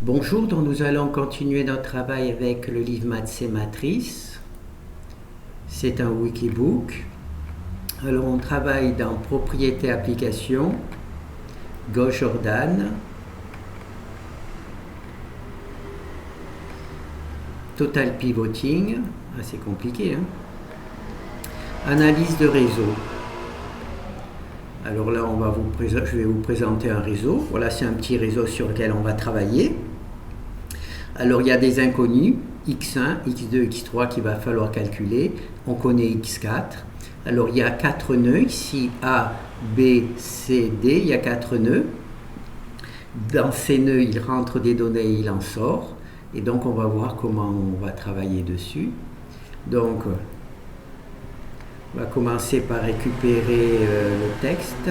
Bonjour, donc nous allons continuer notre travail avec le livre Maths et Matrices. C'est un wikibook. Alors on travaille dans Propriété Application, Gauss Jordan, Total Pivoting, assez compliqué, hein? Analyse de réseau. Alors là, je vais vous présenter un réseau. Voilà, c'est un petit réseau sur lequel on va travailler. Alors il y a des inconnus, x1, x2, x3 qu'il va falloir calculer. On connaît x4. Alors il y a 4 nœuds ici, A, B, C, D. Il y a 4 nœuds. Dans ces nœuds, il rentre des données et il en sort. Et donc on va voir comment on va travailler dessus. Donc on va commencer par récupérer le texte.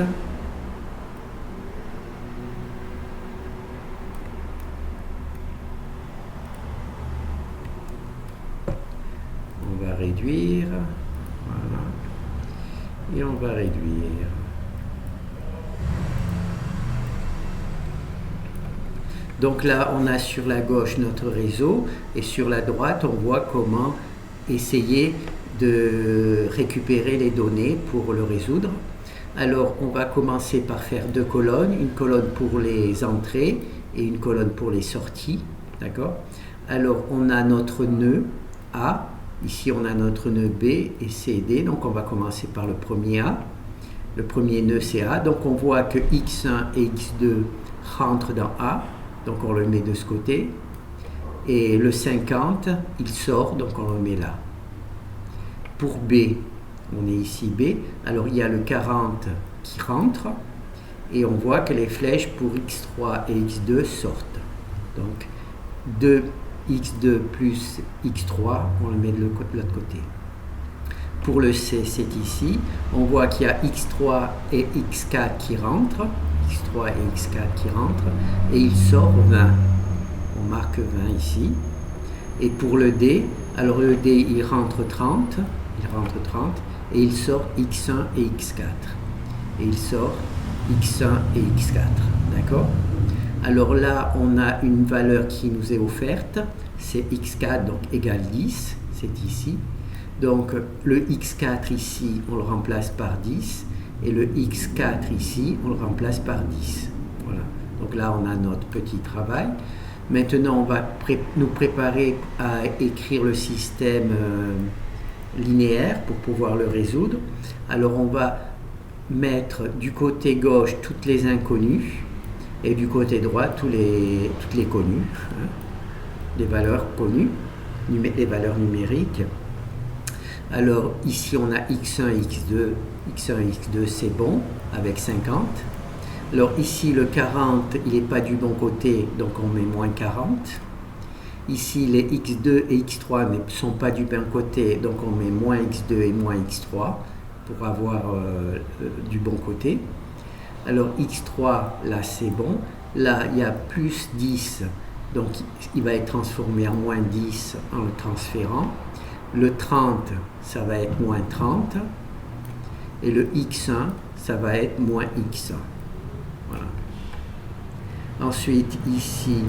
On va réduire. Voilà. Et on va réduire. Donc là, on a sur la gauche notre réseau et sur la droite, on voit comment essayer de récupérer les données pour le résoudre. Alors, on va commencer par faire 2 colonnes, une colonne pour les entrées et une colonne pour les sorties. D'accord ? Alors, on a notre nœud A, ici on a notre nœud B et C et D, donc on va commencer par le premier A. Le premier nœud c'est A, donc on voit que X1 et X2 rentrent dans A, donc on le met de ce côté. Et le 50, il sort, donc on le met là. Pour B, on est ici B, alors il y a le 40 qui rentre, et on voit que les flèches pour X3 et X2 sortent. Donc 2x2 plus x3, on le met de l'autre côté. Pour le C, c'est ici, on voit qu'il y a x3 et x4 qui rentrent, x3 et x4 qui rentrent, et il sort 20. On marque 20 ici. Et pour le D, alors le D, il rentre 30, et il sort x1 et x4. Et il sort x1 et x4, d'accord ? Alors là, on a une valeur qui nous est offerte, c'est x4, donc égale 10, c'est ici. Donc le x4 ici, on le remplace par 10, et le x4 ici, on le remplace par 10. Voilà. Donc là, on a notre petit travail. Maintenant, on va nous préparer à écrire le système linéaire pour pouvoir le résoudre. Alors on va mettre du côté gauche toutes les inconnues et du côté droit toutes les connues, hein, les valeurs connues, les valeurs numériques. Alors ici on a x1 et x2, x1 et x2 c'est bon avec 50. Alors ici le 40 il n'est pas du bon côté, donc on met moins 40. Ici les x2 et x3 ne sont pas du bon côté, donc on met moins x2 et moins x3 pour avoir du bon côté. Alors x3 là c'est bon, là il y a plus 10, donc il va être transformé en moins 10 en le transférant. Le 30 ça va être moins 30 et le x1 ça va être moins x1. Voilà. Ensuite ici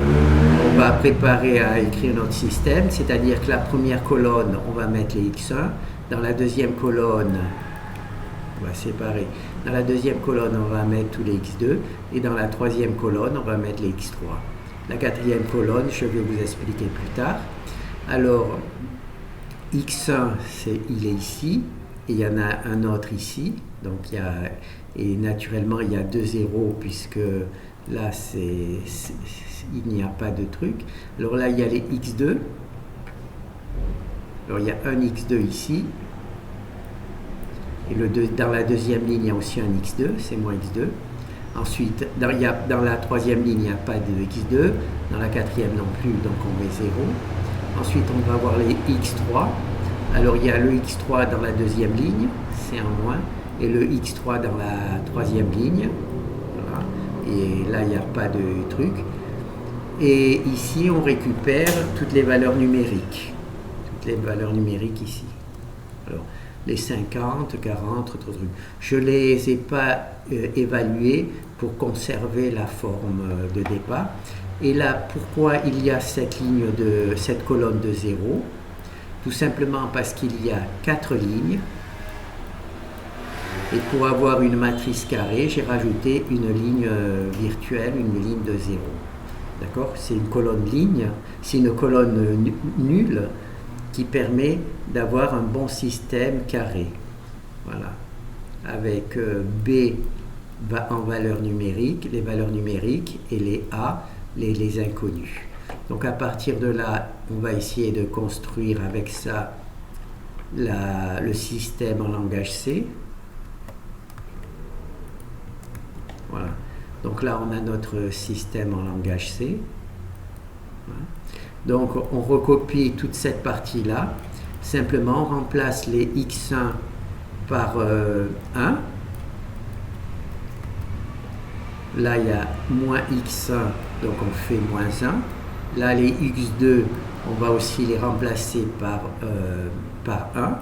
on va préparer à écrire notre système, c'est-à-dire que la première colonne on va mettre les x1, dans la deuxième colonne on va séparer. Dans la deuxième colonne, on va mettre tous les x2 et dans la troisième colonne, on va mettre les x3. La quatrième colonne, je vais vous expliquer plus tard. Alors, x1, il est ici et il y en a un autre ici. Donc, et naturellement, il y a 2 zéros puisque là, il n'y a pas de truc. Alors là, il y a les x2. Alors, il y a un x2 ici. Et dans la deuxième ligne, il y a aussi un x2, c'est moins x2. Ensuite, dans la troisième ligne, il n'y a pas de x2. Dans la quatrième non plus, donc on met 0. Ensuite, on va avoir les x3. Alors, il y a le x3 dans la deuxième ligne, c'est un moins. Et le x3 dans la troisième ligne. Voilà. Et là, il n'y a pas de truc. Et ici, on récupère toutes les valeurs numériques. Toutes les valeurs numériques ici. Alors, les 50, 40, autres trucs. Je ne les ai pas évalués pour conserver la forme de départ. Et là, pourquoi il y a cette colonne de 0? Tout simplement parce qu'il y a 4 lignes. Et pour avoir une matrice carrée, j'ai rajouté une ligne virtuelle, une ligne de 0. D'accord? C'est une colonne ligne, c'est une colonne nulle qui permet d'avoir un bon système carré. Voilà. Avec B en valeur numérique, les valeurs numériques, et les A, les inconnus. Donc à partir de là, on va essayer de construire avec ça le système en langage C. Voilà. Donc là, on a notre système en langage C. Voilà. Donc on recopie toute cette partie-là. Simplement, on remplace les x1 par 1. Là, il y a moins x1, donc on fait moins 1. Là, les x2, on va aussi les remplacer par 1.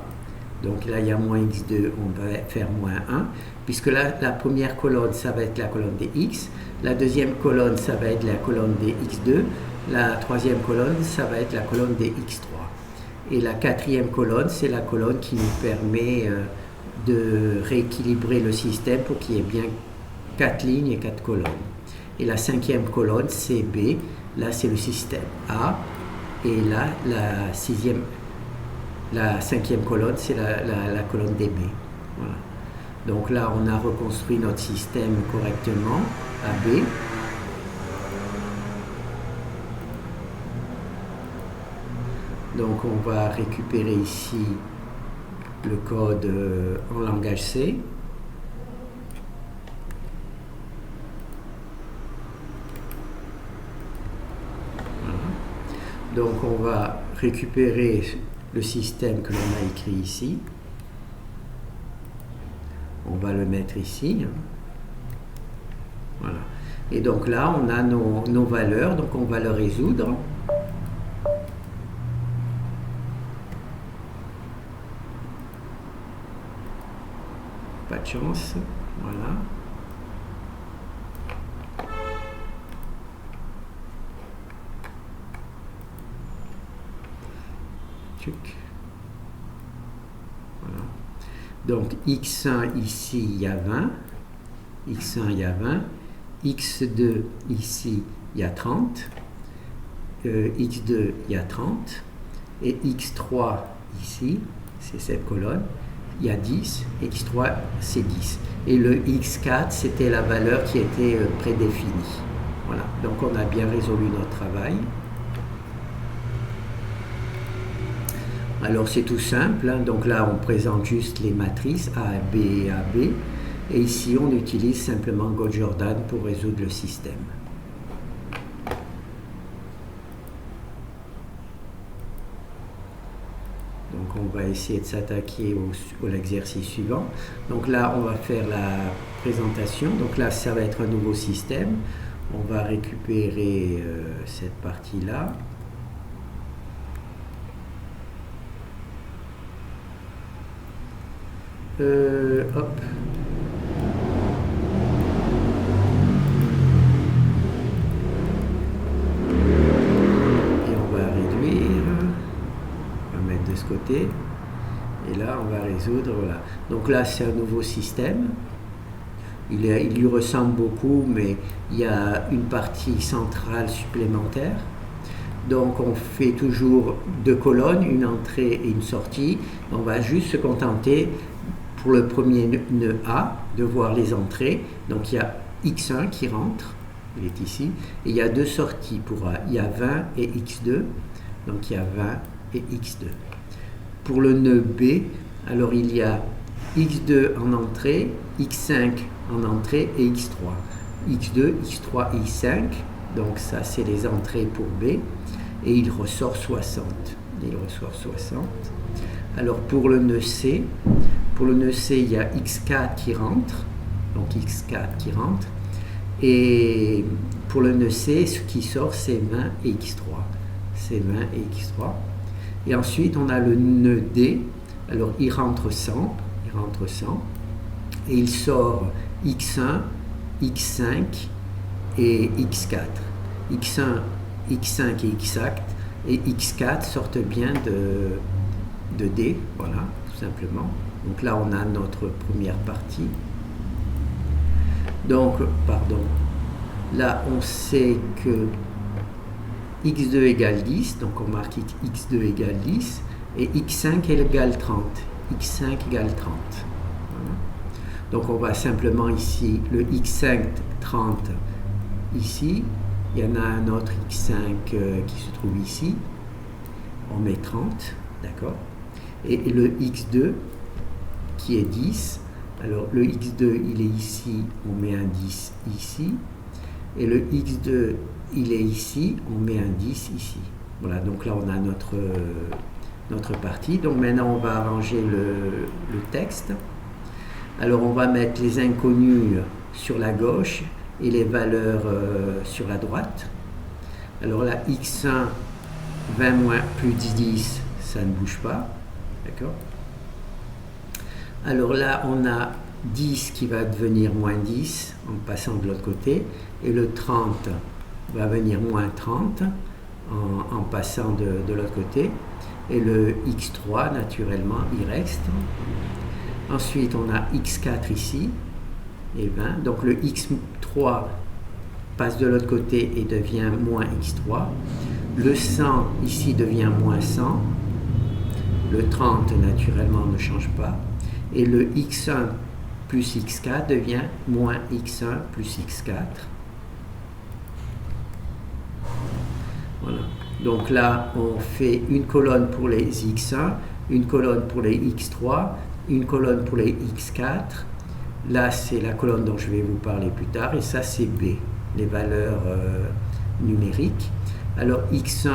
Donc là, il y a moins x2, on va faire moins 1. Puisque là, la première colonne, ça va être la colonne des x. La deuxième colonne, ça va être la colonne des x2. La troisième colonne, ça va être la colonne des x3. Et la quatrième colonne, c'est la colonne qui nous permet de rééquilibrer le système pour qu'il y ait bien 4 lignes et 4 colonnes. Et la cinquième colonne, c'est B. Là, c'est le système A. Et là, la cinquième colonne, c'est la colonne DB. Voilà. Donc là, on a reconstruit notre système correctement, AB. Donc on va récupérer ici le code en langage C. Donc on va récupérer le système que l'on a écrit ici. On va le mettre ici. Voilà. Et donc là, on a nos valeurs, donc on va le résoudre. Pas de chance. Voilà. Voilà. Donc x1 ici il y a 20, x1 il y a 20, x2 ici il y a 30, x2 il y a 30, et x3 ici, c'est cette colonne, il y a 10, et x3 c'est 10. Et le x4 c'était la valeur qui était prédéfinie. Voilà, donc on a bien résolu notre travail. Alors c'est tout simple, hein. Donc là on présente juste les matrices A, B et AB, et ici on utilise simplement GoJordan pour résoudre le système. Donc on va essayer de s'attaquer à l'exercice suivant. Donc là on va faire la présentation, donc là ça va être un nouveau système, on va récupérer cette partie-là. Hop. Et on va réduire. On va mettre de ce côté. Et là, on va résoudre. Voilà. Donc là, c'est un nouveau système. Il lui ressemble beaucoup, mais il y a une partie centrale supplémentaire. Donc on fait toujours 2 colonnes, une entrée et une sortie. On va juste se contenter pour le premier nœud A de voir les entrées. Donc il y a x1 qui rentre, il est ici, et il y a 2 sorties pour A. Il y a 20 et x2, donc il y a 20 et x2. Pour le nœud B, alors il y a x2 en entrée, x5 en entrée et x3. x2, x3 et x5, donc ça c'est les entrées pour B, et il ressort 60. Il ressort 60. Alors pour le nœud C, il y a x4 qui rentre, donc x4 qui rentre, et pour le nœud C, ce qui sort c'est 20 et x3. C'est 20 et x3. Et ensuite on a le nœud D, alors il rentre 100, et il sort x1 x5 et x4. x1, x5 et x4 sortent bien de D, voilà, tout simplement. Donc là, on a notre première partie. Donc, pardon, là, on sait que x2 égale 10, donc on marque x2 égale 10, et x5 égale 30. x5 égale 30. Voilà. Donc on va simplement ici, le x5, 30, ici. Il y en a un autre x5 qui se trouve ici. On met 30, d'accord. Et le x2, qui est 10. Alors le x2, il est ici, on met un 10 ici. Et le x2, il est ici, on met un 10 ici. Voilà, donc là on a notre partie. Donc maintenant on va arranger le texte. Alors on va mettre les inconnus sur la gauche et les valeurs sur la droite. Alors là, x1, 20 moins plus 10, ça ne bouge pas. D'accord? Alors là, on a 10 qui va devenir moins 10 en passant de l'autre côté. Et le 30 va venir moins 30 en passant de l'autre côté. Et le x3, naturellement, il reste. Ensuite, on a x4 ici, et 20. Donc le x3 passe de l'autre côté et devient moins x3. Le 100 ici devient moins 100. Le 30, naturellement, ne change pas. Et le x1 plus x4 devient moins x1 plus x4. Voilà. Donc là, on fait une colonne pour les x1, une colonne pour les x3, une colonne pour les x4. Là, c'est la colonne dont je vais vous parler plus tard. Et ça, c'est B, les valeurs numériques. Alors, x1,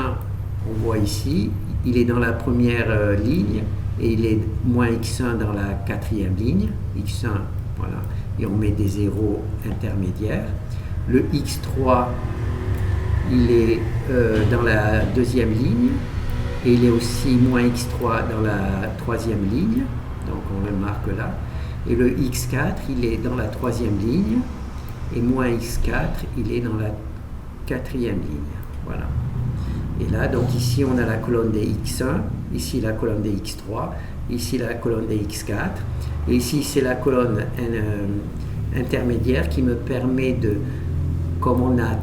on voit ici, il est dans la première ligne et il est moins x1 dans la quatrième ligne. x1, voilà, et on met des zéros intermédiaires. Le x3, il est dans la deuxième ligne et il est aussi moins x3 dans la troisième ligne. Donc on le marque là. Et le x4, il est dans la troisième ligne et moins x4, il est dans la quatrième ligne. Voilà. Et là, donc ici, on a la colonne des x1, ici la colonne des x3, ici la colonne des x4, et ici c'est la colonne intermédiaire qui me permet de, comme on a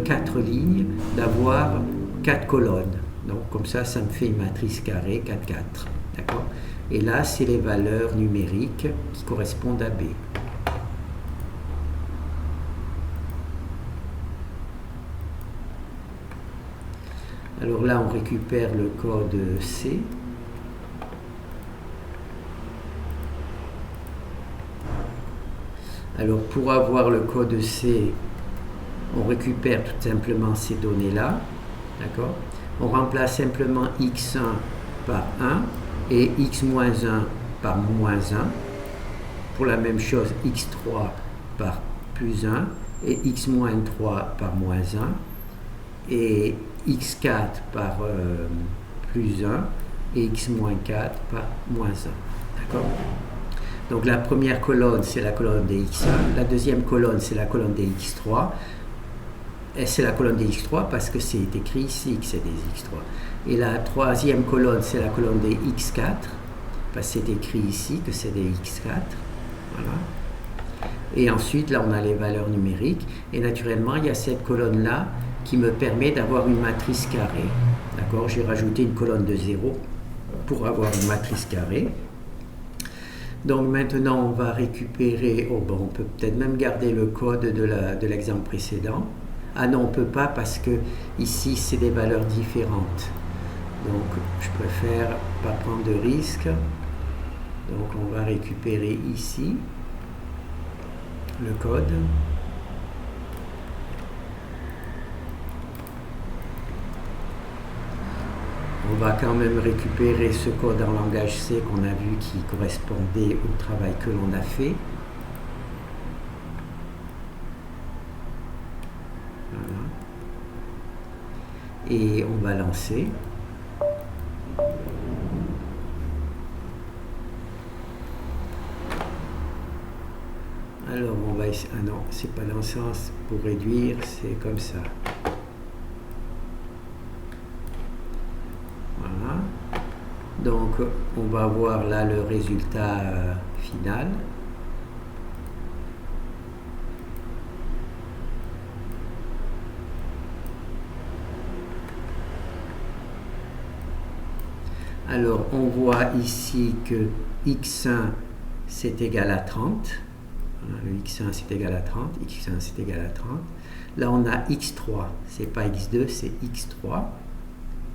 4 lignes, d'avoir 4 colonnes. Donc comme ça me fait une matrice carrée 4, 4. D'accord ? Et là, c'est les valeurs numériques qui correspondent à B. Alors là, on récupère le code C. Alors pour avoir le code C, on récupère tout simplement ces données-là. D'accord ? On remplace simplement x1 par 1 et x-1 par moins 1. Pour la même chose, x3 par plus 1 et x-3 par moins 1. Et x4 par plus 1 et x-4 par moins 1. D'accord ? Donc la première colonne, c'est la colonne des x1. La deuxième colonne, c'est la colonne des x3. Et c'est la colonne des x3 parce que c'est écrit ici que c'est des x3. Et la troisième colonne, c'est la colonne des x4 parce que c'est écrit ici que c'est des x4. Voilà. Et ensuite, là, on a les valeurs numériques. Et naturellement, il y a cette colonne-là qui me permet d'avoir une matrice carrée. D'accord ? J'ai rajouté une colonne de 0 pour avoir une matrice carrée. Donc maintenant, on va récupérer, on peut peut-être même garder le code de l'exemple précédent. Ah non, on ne peut pas parce que ici, c'est des valeurs différentes. Donc, je préfère pas prendre de risque. Donc, on va récupérer ici le code. On va quand même récupérer ce code en langage C qu'on a vu qui correspondait au travail que l'on a fait. Voilà. Et on va lancer. Alors on va ah non, c'est pas dans le sens pour réduire, c'est comme ça. Voilà. Donc on va voir là le résultat final. Alors on voit ici que x1 c'est égal à 30. Voilà, le x1 c'est égal à 30, x1 c'est égal à 30. Là on a x3, c'est pas x2, c'est x3.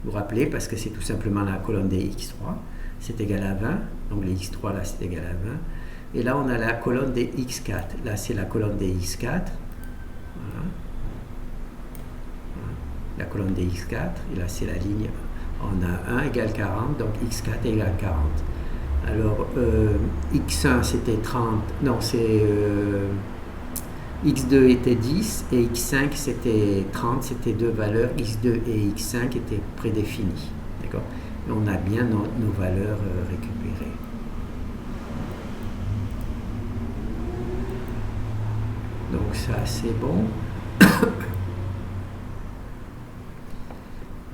Vous vous rappelez, parce que c'est tout simplement la colonne des x3, c'est égal à 20, donc les x3 là c'est égal à 20. Et là on a la colonne des x4, là c'est la colonne des x4. Voilà. Voilà. La colonne des x4, et là c'est la ligne, on a 1 égale 40, donc x4 égale 40. Alors x1 c'était 30, non c'est x2 était 10 et x5 c'était 30, c'était deux valeurs, x2 et x5 étaient prédéfinies. D'accord ? Et on a bien nos valeurs récupérées. Donc ça c'est bon.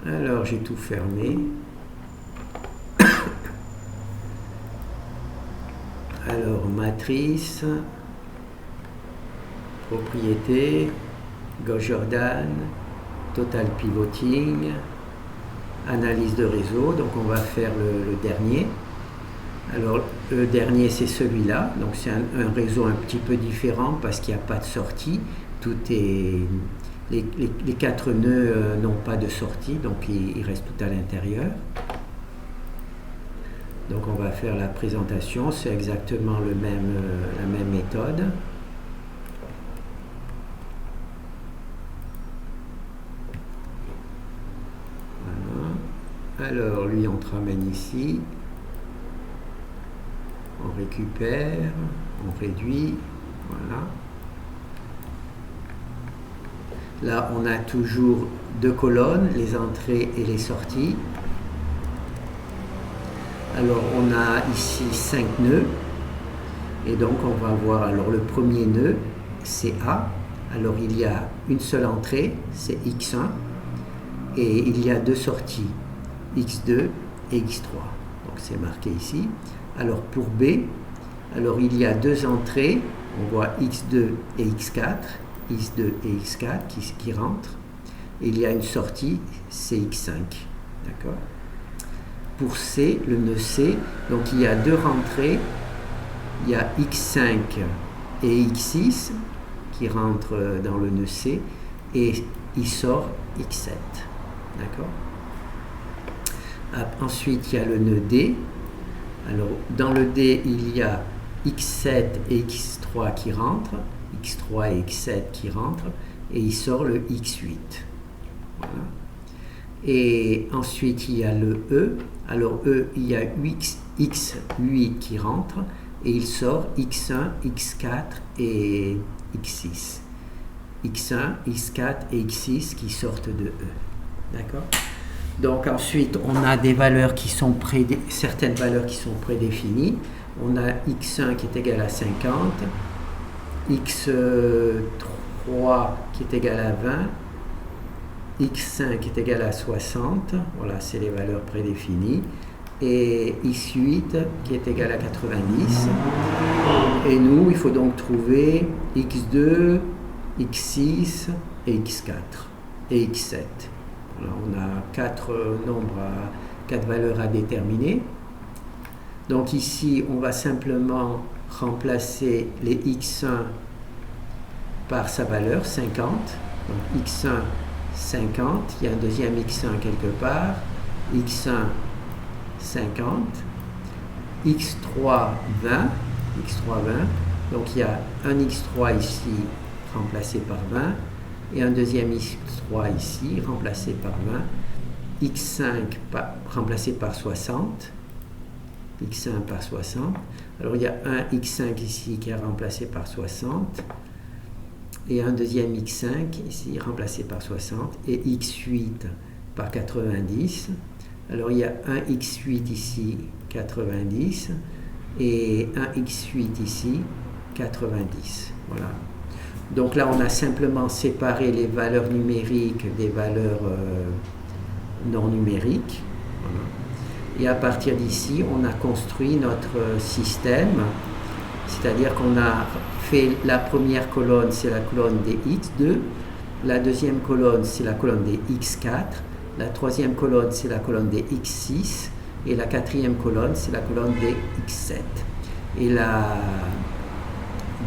Alors j'ai tout fermé. Alors matrice, propriété, Gauss-Jordan, total pivoting, analyse de réseau. Donc on va faire le dernier. Alors le dernier c'est celui-là. Donc c'est un réseau un petit peu différent parce qu'il n'y a pas de sortie. Tout est les 4 nœuds n'ont pas de sortie, donc il reste tout à l'intérieur. Donc on va faire la présentation, c'est exactement la même méthode. Voilà. Alors lui on te ramène ici, on récupère, on réduit, voilà. Là on a toujours deux colonnes, les entrées et les sorties. Alors on a ici 5 nœuds et donc on va voir, alors le premier nœud c'est A, alors il y a une seule entrée, c'est X1 et il y a deux sorties, X2 et X3, donc c'est marqué ici. Alors pour B, alors il y a deux entrées, on voit X2 et X4, X2 et X4 qui rentrent et il y a une sortie, c'est X5, d'accord. Pour C, le nœud C, donc il y a deux rentrées, il y a X5 et X6 qui rentrent dans le nœud C et il sort X7, d'accord. Ensuite il y a le nœud D, alors dans le D il y a X7 et X3 qui rentrent, X3 et X7 qui rentrent et il sort le X8, voilà. Et ensuite il y a le E, alors E il y a X8 qui rentre et il sort X1, X4 et X6. X1, X4 et X6 qui sortent de E, d'accord. Donc ensuite on a des valeurs qui sont certaines valeurs qui sont prédéfinies. On a X1 qui est égal à 50, X3 qui est égal à 20, X5 est égal à 60, voilà, c'est les valeurs prédéfinies, et X8 qui est égal à 90. Et nous, il faut donc trouver X2, X6 et X4 et X7. Voilà, on a 4 valeurs à déterminer. Donc ici, on va simplement remplacer les X1 par sa valeur 50. Donc X1 50, il y a un deuxième X1 quelque part, X1 50, X3 20, donc il y a un X3 ici remplacé par 20 et un deuxième X3 ici remplacé par 20, X5 remplacé par 60, X1 par 60, alors il y a un X5 ici qui est remplacé par 60 et un deuxième X5 ici remplacé par 60 et X8 par 90. Alors il y a un X8 ici 90 et un X8 ici 90. Voilà. Donc là, on a simplement séparé les valeurs numériques des valeurs non numériques. Voilà. Et à partir d'ici, on a construit notre système, c'est-à-dire qu'on a fait la première colonne, c'est la colonne des x2, la deuxième colonne, c'est la colonne des x4, la troisième colonne, c'est la colonne des x6, et la quatrième colonne, c'est la colonne des x7. Et la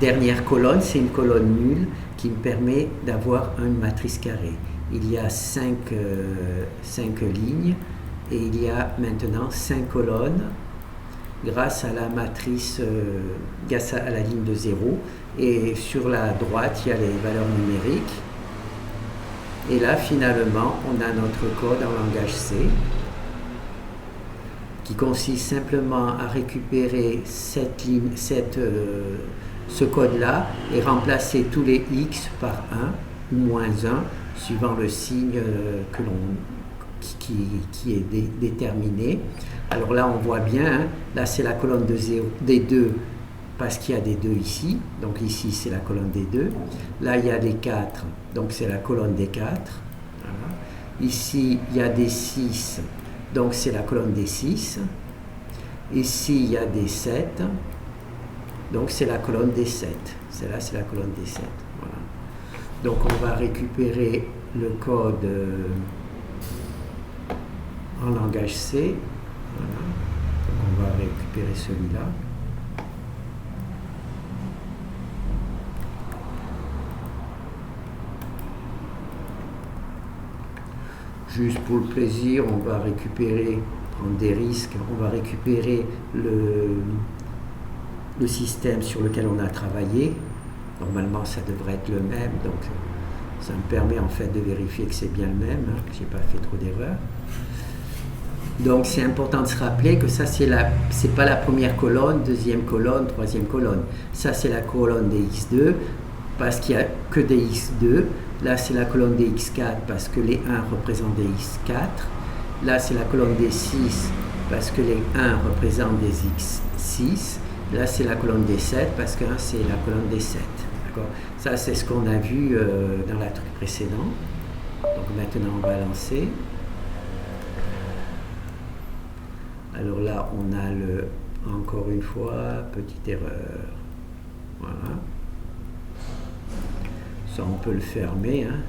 dernière colonne, c'est une colonne nulle qui me permet d'avoir une matrice carrée. Il y a 5 lignes et il y a maintenant 5 colonnes grâce à la matrice, grâce à la ligne de 0. Et sur la droite, il y a les valeurs numériques. Et là, finalement, on a notre code en langage C qui consiste simplement à récupérer ce code-là et remplacer tous les x par 1 ou moins 1 suivant le signe qui est déterminé. Alors là, on voit bien, hein, là c'est la colonne de 0, des 2 parce qu'il y a des 2 ici, donc ici c'est la colonne des 2. Là il y a des 4, donc c'est la colonne des 4. Voilà. Ici il y a des 6, donc c'est la colonne des 6. Ici il y a des 7, donc c'est la colonne des 7. Celle-là c'est la colonne des 7. Voilà. Donc on va récupérer le code en langage C. Voilà. Donc on va récupérer celui-là. Juste pour le plaisir, on va récupérer, prendre des risques, on va récupérer le système sur lequel on a travaillé. Normalement, ça devrait être le même, donc ça me permet en fait de vérifier que c'est bien le même, hein, que je n'ai pas fait trop d'erreurs. Donc c'est important de se rappeler que ça c'est pas la première colonne, deuxième colonne, troisième colonne. Ça c'est la colonne des x2 parce qu'il n'y a que des x2. Là c'est la colonne des x4 parce que les 1 représentent des x4. Là c'est la colonne des 6 parce que les 1 représentent des x6. Là c'est la colonne des 7 parce que 1 c'est la colonne des 7. Ça c'est ce qu'on a vu dans la truc précédent. Donc maintenant on va lancer. Alors là, on a encore une fois, petite erreur. Voilà. Ça, on peut le fermer. Hein.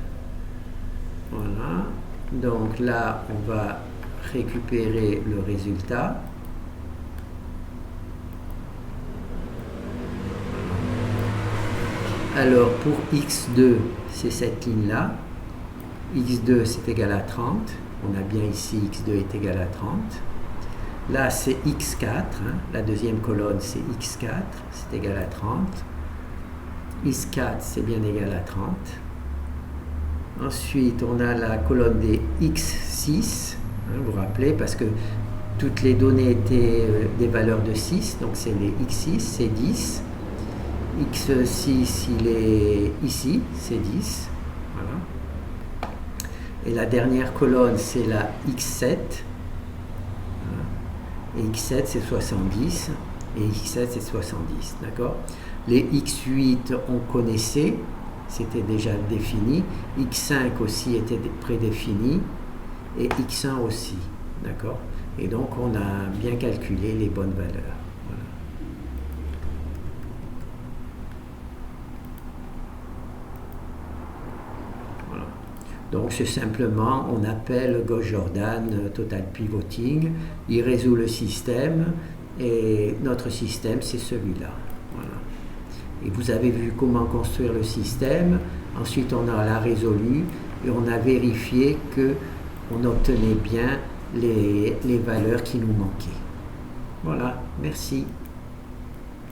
Voilà. Donc là, on va récupérer le résultat. Alors, pour x2, c'est cette ligne-là. x2, c'est égal à 30. On a bien ici x2 est égal à 30. Là, c'est x4, hein. La deuxième colonne, c'est x4, c'est égal à 30. x4, c'est bien égal à 30. Ensuite, on a la colonne des x6, hein, vous vous rappelez, parce que toutes les données étaient des valeurs de 6, donc c'est les x6, c'est 10. x6, il est ici, c'est 10. Voilà. Et la dernière colonne, c'est la x7. Et x7 c'est 70 et x7 c'est 70, d'accord. Les x8 on connaissait, c'était déjà défini, x5 aussi était prédéfini et x1 aussi, d'accord. Et donc on a bien calculé les bonnes valeurs. Voilà. Voilà. Donc c'est simplement, on appelle Gauss-Jordan Total Pivoting, il résout le système et notre système c'est celui-là. Voilà. Et vous avez vu comment construire le système, ensuite on a la résolu et on a vérifié qu'on obtenait bien les valeurs qui nous manquaient. Voilà, merci.